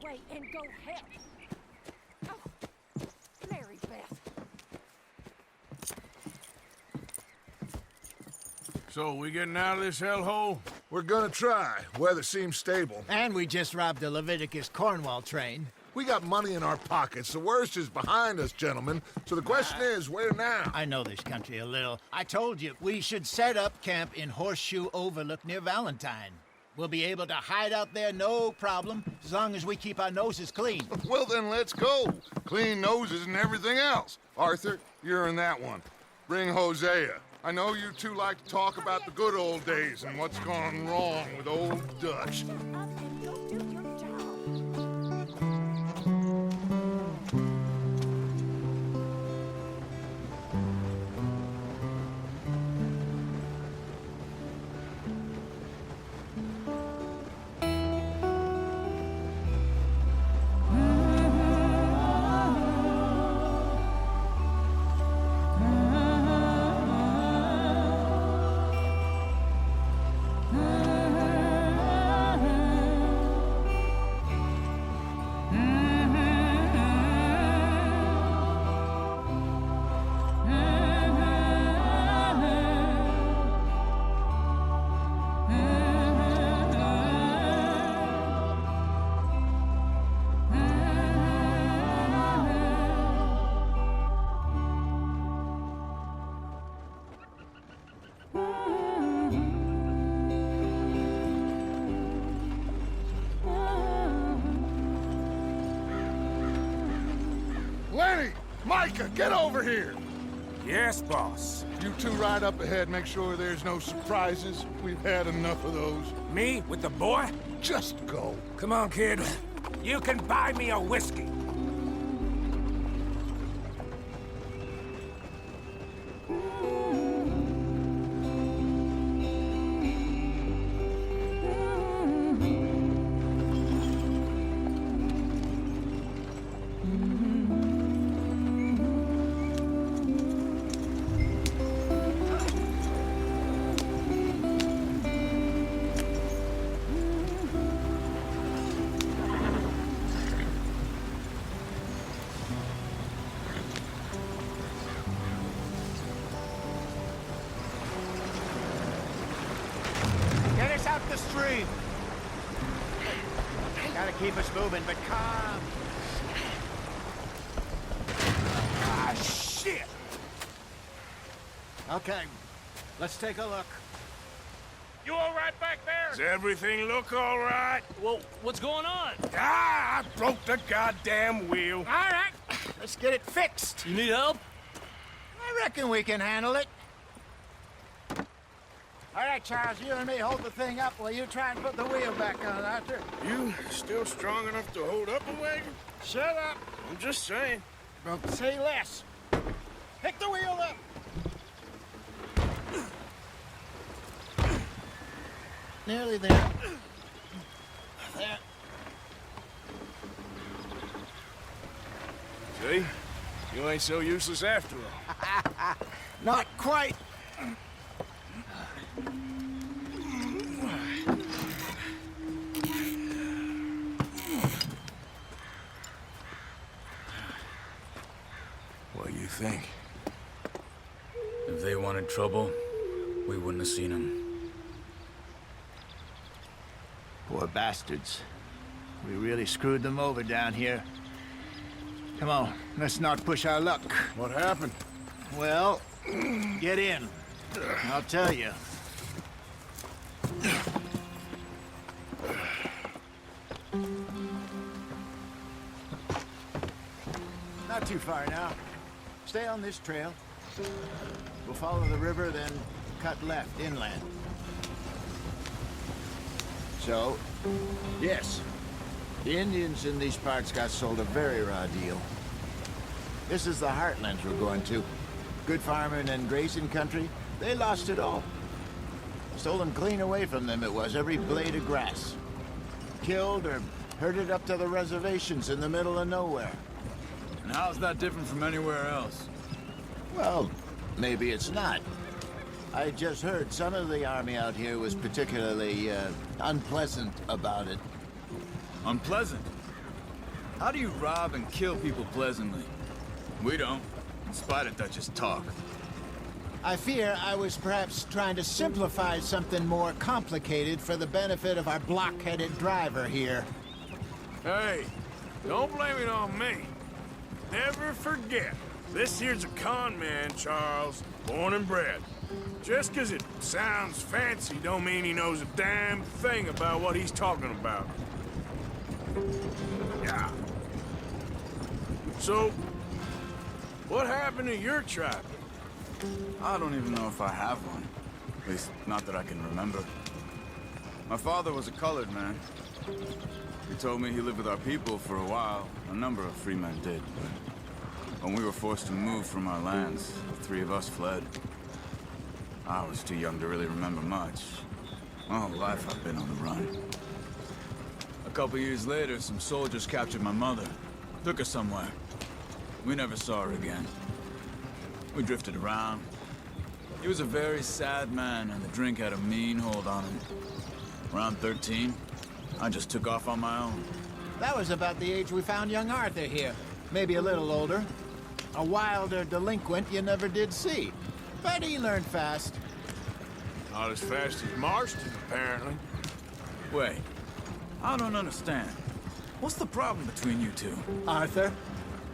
way and go help. Oh, Mary Beth. So, we getting out of this hellhole? We're gonna try. Weather seems stable. And we just robbed the Leviticus Cornwall train. We got money in our pockets. The worst is behind us, gentlemen. So the question is, where now? I know this country a little. I told you, we should set up camp in Horseshoe Overlook near Valentine. We'll be able to hide out there, no problem, as long as we keep our noses clean. Well, then let's go. Clean noses and everything else. Arthur, you're in that one. Bring Hosea. I know you two like to talk about the good old days and what's gone wrong with old Dutch. Up and go do your job. Lenny! Micah, get over here! Yes, boss. You two ride up ahead, make sure there's no surprises. We've had enough of those. Me with the boy? Just go. Come on, kid. You can buy me a whiskey. Get us out the stream. Gotta keep us moving, but calm. Ah, shit! Okay, let's take a look. You all right back there? Does everything look all right? Well, what's going on? Ah, I broke the goddamn wheel. All right, let's get it fixed. You need help? I reckon we can handle it. All right, Charles, you and me hold the thing up while you try and put the wheel back on, Arthur. You still strong enough to hold up a wagon? Shut up. I'm just saying. Don't say less. Pick the wheel up. Nearly there. There. See? You ain't so useless after all. Not quite. What do you think? If they wanted trouble, we wouldn't have seen them. Poor bastards. We really screwed them over down here. Come on, let's not push our luck. What happened? Well, get in. I'll tell you. Not too far now. Stay on this trail. We'll follow the river, then cut left inland. So, yes, the Indians in these parts got sold a very raw deal. This is the heartlands we're going to. Good farming and grazing country, they lost it all. Stolen clean away from them it was, every blade of grass. Killed or herded up to the reservations in the middle of nowhere. And how's that different from anywhere else? Well, maybe it's not. I just heard some of the army out here was particularly, unpleasant about it. Unpleasant? How do you rob and kill people pleasantly? We don't, in spite of Dutch's talk. I fear I was perhaps trying to simplify something more complicated for the benefit of our blockheaded driver here. Hey, don't blame it on me. Never forget, this here's a con man, Charles, born and bred. Just 'cause it sounds fancy don't mean he knows a damn thing about what he's talking about. Yeah. So, what happened to your tribe? I don't even know if I have one. At least, not that I can remember. My father was a colored man. He told me he lived with our people for a while. A number of free men did, but when we were forced to move from our lands, the three of us fled. I was too young to really remember much. My whole life I've been on the run. A couple years later, some soldiers captured my mother. Took her somewhere. We never saw her again. We drifted around. He was a very sad man, and the drink had a mean hold on him. Around 13, I just took off on my own. That was about the age we found young Arthur here. Maybe a little older. A wilder delinquent you never did see. But he learned fast. Not as fast as Marston, apparently. Wait, I don't understand. What's the problem between you two? Arthur?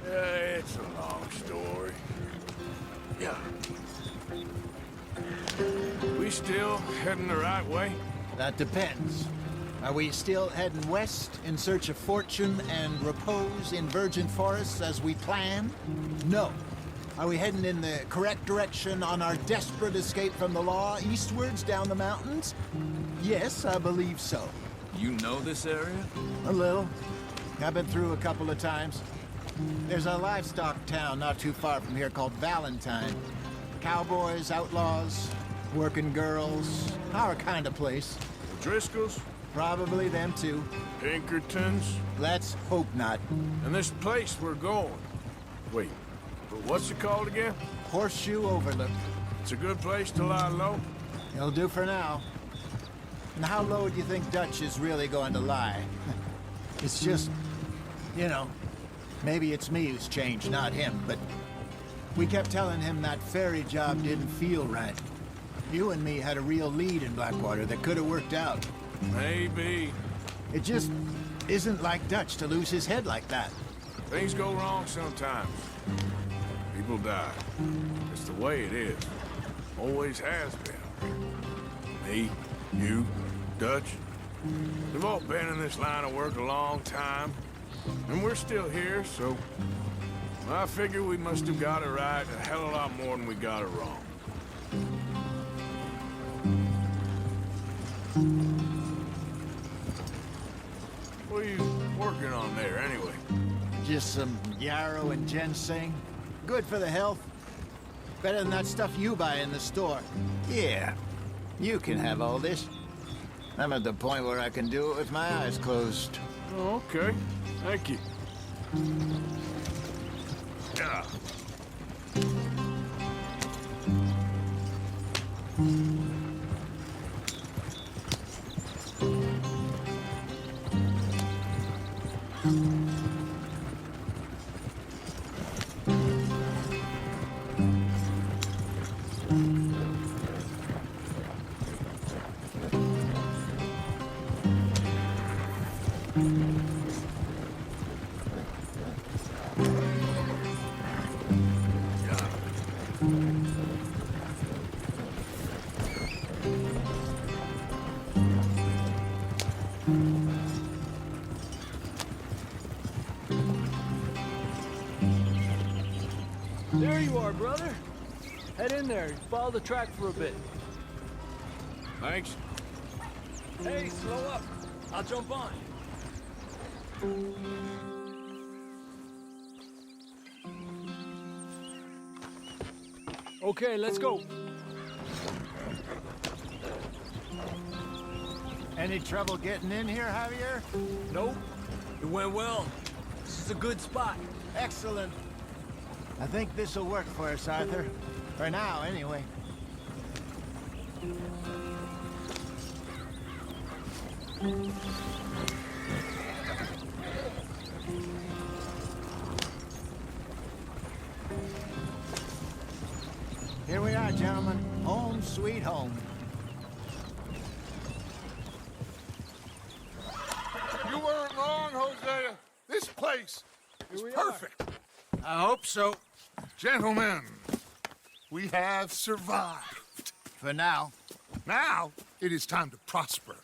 It's a long story. Yeah. We still heading the right way? That depends. Are we still heading west in search of fortune and repose in virgin forests as we planned? No. Are we heading in the correct direction on our desperate escape from the law eastwards down the mountains? Yes, I believe so. You know this area? A little. I've been through a couple of times. There's a livestock town not too far from here called Valentine. Cowboys, outlaws, working girls, our kind of place. The Driscolls? Probably them too. Pinkertons? Let's hope not. And this place we're going. Wait, but what's it called again? Horseshoe Overlook. It's a good place to lie low? It'll do for now. And how low do you think Dutch is really going to lie? It's just, you know, maybe it's me who's changed, not him, but we kept telling him that ferry job didn't feel right. You and me had a real lead in Blackwater that could have worked out. Maybe. It just isn't like Dutch to lose his head like that. Things go wrong sometimes. People die. It's the way it is. Always has been. Me, you, Dutch. We've all been in this line of work a long time. And we're still here, so... I figure we must have got it right a hell of a lot more than we got it wrong. What are you working on there, anyway? Just some yarrow and ginseng. Good for the health. Better than that stuff you buy in the store. Yeah, you can have all this. I'm at the point where I can do it with my eyes closed. Oh, okay. Thank you. Yeah. There you are, brother. Head in there and follow the track for a bit. Thanks. Hey, slow up. I'll jump on. Okay, let's go. Any trouble getting in here, Javier? Nope. It went well. This is a good spot. Excellent. I think this'll work for us, Arthur. For now, anyway. gentlemen. Home sweet home. You weren't wrong, Hosea. This place is perfect. I hope so. Gentlemen, we have survived. For now. Now, it is time to prosper.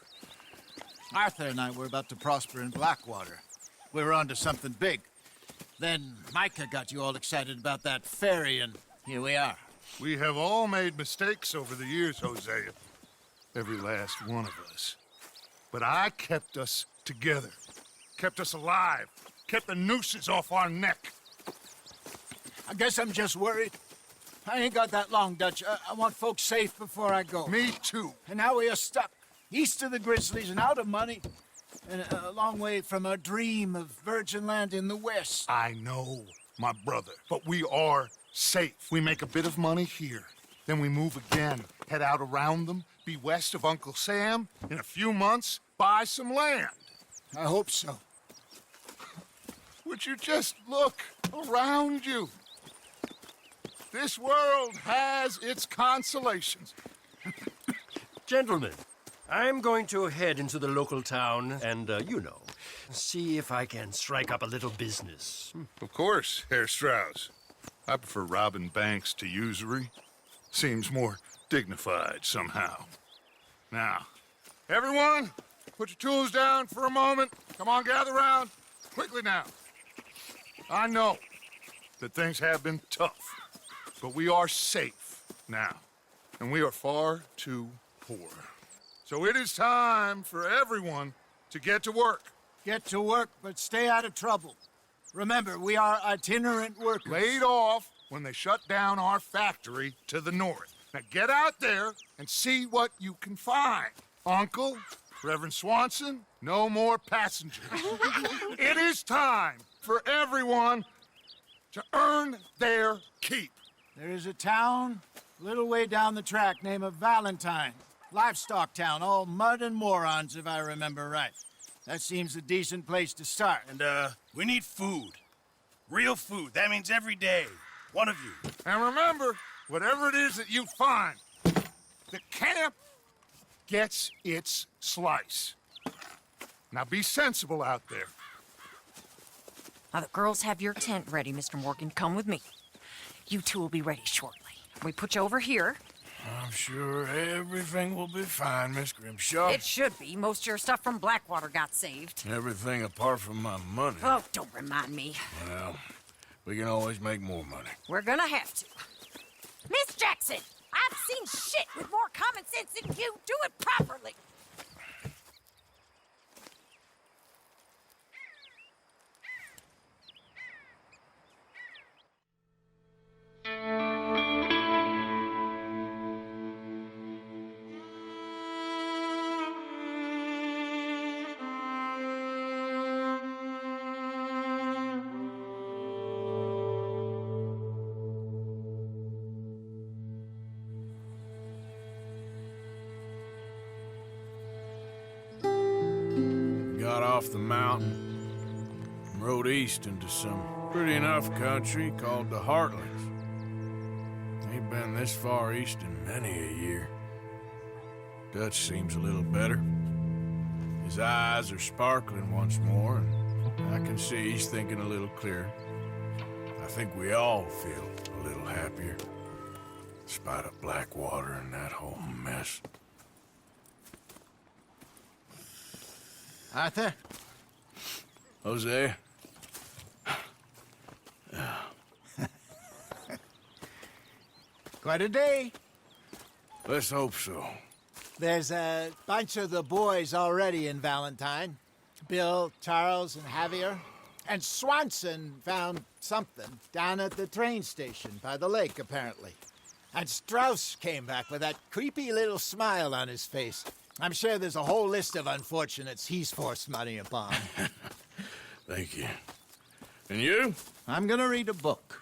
Arthur and I were about to prosper in Blackwater. We were onto something big. Then Micah got you all excited about that ferry, and here we are. We have all made mistakes over the years, Hosea. Every last one of us. But I kept us together. Kept us alive. Kept the nooses off our neck. I guess I'm just worried. I ain't got that long, Dutch. I want folks safe before I go. Me too. And now we are stuck, east of the Grizzlies and out of money, and a long way from our dream of virgin land in the west. I know, my brother, but we are safe. We make a bit of money here, then we move again, head out around them, be west of Uncle Sam, in a few months, buy some land. I hope so. Would you just look around you? This world has its consolations. Gentlemen, I'm going to head into the local town and, see if I can strike up a little business. Of course, Herr Strauss. I prefer robbing banks to usury. Seems more dignified somehow. Now, everyone, put your tools down for a moment. Come on, gather round. Quickly now. I know that things have been tough, but we are safe now, and we are far too poor. So it is time for everyone to get to work. Get to work, but stay out of trouble. Remember, we are itinerant workers. Laid off when they shut down our factory to the north. Now get out there and see what you can find. Uncle, Reverend Swanson, no more passengers. It is time for everyone to earn their keep. There is a town a little way down the track named Valentine. Livestock town, all mud and morons, if I remember right. That seems a decent place to start. And, we need food. Real food. That means every day. One of you. And remember, whatever it is that you find, the camp gets its slice. Now be sensible out there. Now, the girls have your tent ready, Mr. Morgan. Come with me. You two will be ready shortly. We put you over here. I'm sure everything will be fine, Miss Grimshaw. It should be. Most of your stuff from Blackwater got saved. Everything apart from my money. Oh, don't remind me. Well, we can always make more money. We're gonna have to. Miss Jackson, I've seen shit with more common sense than you. Do it properly. Got off the mountain and rode east into some pretty enough country called the Heartlands. Ain't been this far east in many a year. Dutch seems a little better. His eyes are sparkling once more, and I can see he's thinking a little clearer. I think we all feel a little happier, in spite of Blackwater and that whole mess. Arthur? Jose? Quite a day. Let's hope so. There's a bunch of the boys already in Valentine. Bill, Charles, and Javier. And Swanson found something down at the train station by the lake, apparently. And Strauss came back with that creepy little smile on his face. I'm sure there's a whole list of unfortunates he's forced money upon. Thank you. And you? I'm gonna read a book.